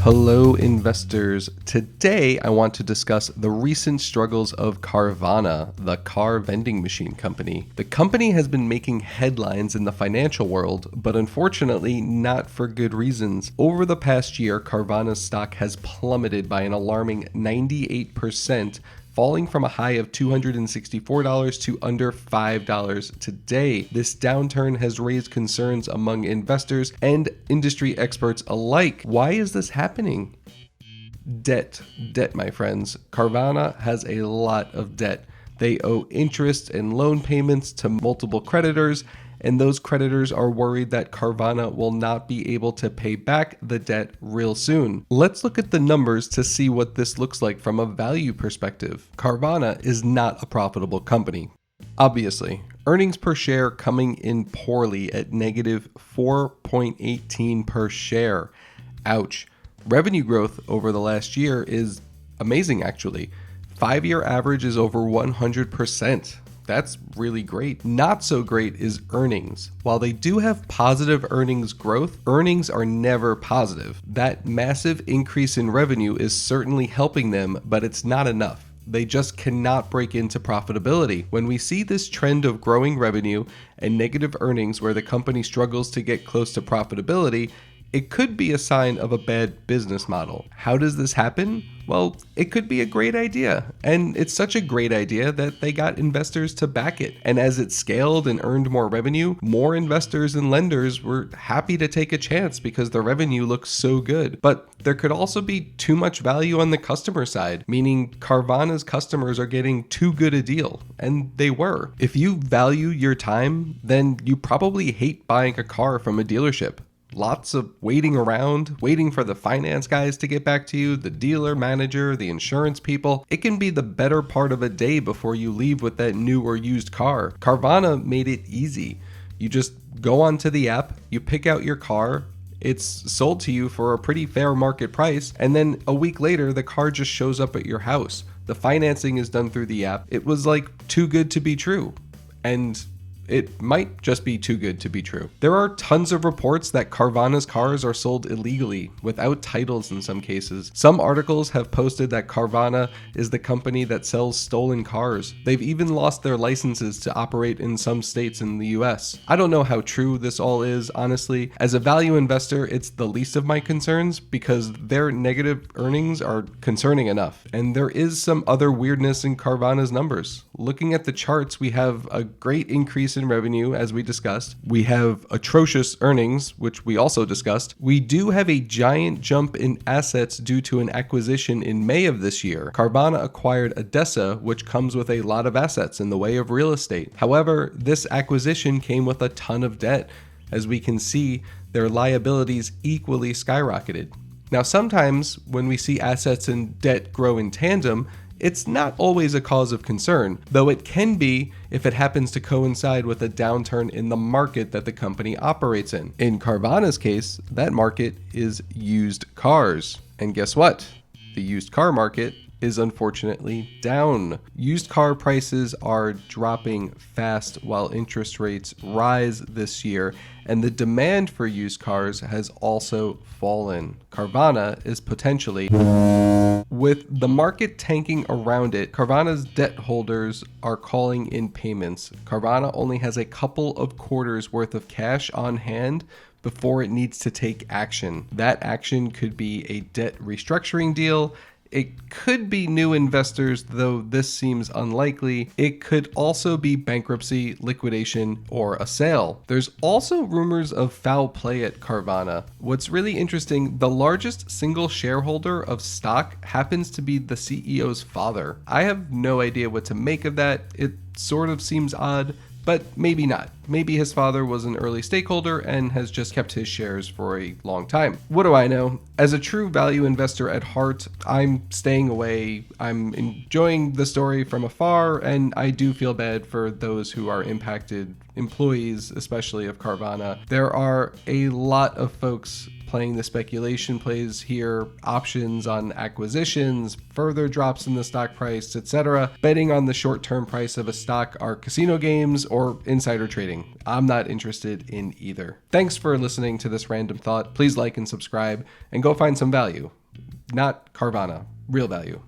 Hello, investors. Today, I want to discuss the recent struggles of Carvana, the car vending machine company. The company has been making headlines in the financial world, but unfortunately, not for good reasons. Over the past year, Carvana's stock has plummeted by an alarming 98%, falling from a high of $264 to under $5 today. This downturn has raised concerns among investors and industry experts alike. Why is this happening? Debt, my friends. Carvana has a lot of debt. They owe interest and loan payments to multiple creditors, and those creditors are worried that Carvana will not be able to pay back the debt real soon. Let's look at the numbers to see what this looks like from a value perspective. Carvana is not a profitable company. Obviously, earnings per share coming in poorly at negative 4.18 per share. Ouch. Revenue growth over the last year is amazing, actually. 5-year average is over 100%. That's really great. Not so great is earnings. While they do have positive earnings growth, earnings are never positive. That massive increase in revenue is certainly helping them, but it's not enough. They just cannot break into profitability. When we see this trend of growing revenue and negative earnings where the company struggles to get close to profitability, it could be a sign of a bad business model. How does this happen? Well, it could be a great idea, and it's such a great idea that they got investors to back it. And as it scaled and earned more revenue, more investors and lenders were happy to take a chance because the revenue looks so good. But there could also be too much value on the customer side, meaning Carvana's customers are getting too good a deal, and they were. If you value your time, then you probably hate buying a car from a dealership. Lots of waiting around, waiting for the finance guys to get back to you, the dealer manager, the insurance people. It can be the better part of a day before you leave with that new or used car. Carvana made it easy. You just go onto the app, you pick out your car, it's sold to you for a pretty fair market price, and then a week later, the car just shows up at your house. The financing is done through the app. It was like too good to be true. And it might just be too good to be true. There are tons of reports that Carvana's cars are sold illegally, without titles in some cases. Some articles have posted that Carvana is the company that sells stolen cars. They've even lost their licenses to operate in some states in the US. I don't know how true this all is, honestly. As a value investor, it's the least of my concerns because their negative earnings are concerning enough. And there is some other weirdness in Carvana's numbers. Looking at the charts, we have a great increase in revenue, as we discussed. We have atrocious earnings, which we also discussed. We do have a giant jump in assets due to an acquisition in May of this year. Carvana acquired ADESA, which comes with a lot of assets in the way of real estate. However, this acquisition came with a ton of debt. As we can see, their liabilities equally skyrocketed. Now, sometimes when we see assets and debt grow in tandem, it's not always a cause of concern, though it can be if it happens to coincide with a downturn in the market that the company operates in. In Carvana's case, that market is used cars. And guess what? The used car market is unfortunately down. Used car prices are dropping fast while interest rates rise this year, and the demand for used cars has also fallen. Carvana is potentially, with the market tanking around it, Carvana's debt holders are calling in payments. Carvana only has a couple of quarters worth of cash on hand before it needs to take action. That action could be a debt restructuring deal. It could be new investors, though this seems unlikely. It could also be bankruptcy, liquidation, or a sale. There's also rumors of foul play at Carvana. What's really interesting, the largest single shareholder of stock happens to be the CEO's father. I have no idea what to make of that. It sort of seems odd, but maybe not. Maybe his father was an early stakeholder and has just kept his shares for a long time. What do I know? As a true value investor at heart, I'm staying away. I'm enjoying the story from afar, and I do feel bad for those who are impacted, employees especially of Carvana. There are a lot of folks playing the speculation plays here, options on acquisitions, further drops in the stock price, etc. Betting on the short-term price of a stock are casino games or insider trading. I'm not interested in either. Thanks for listening to this random thought. Please like and subscribe and go find some value. Not Carvana, real value.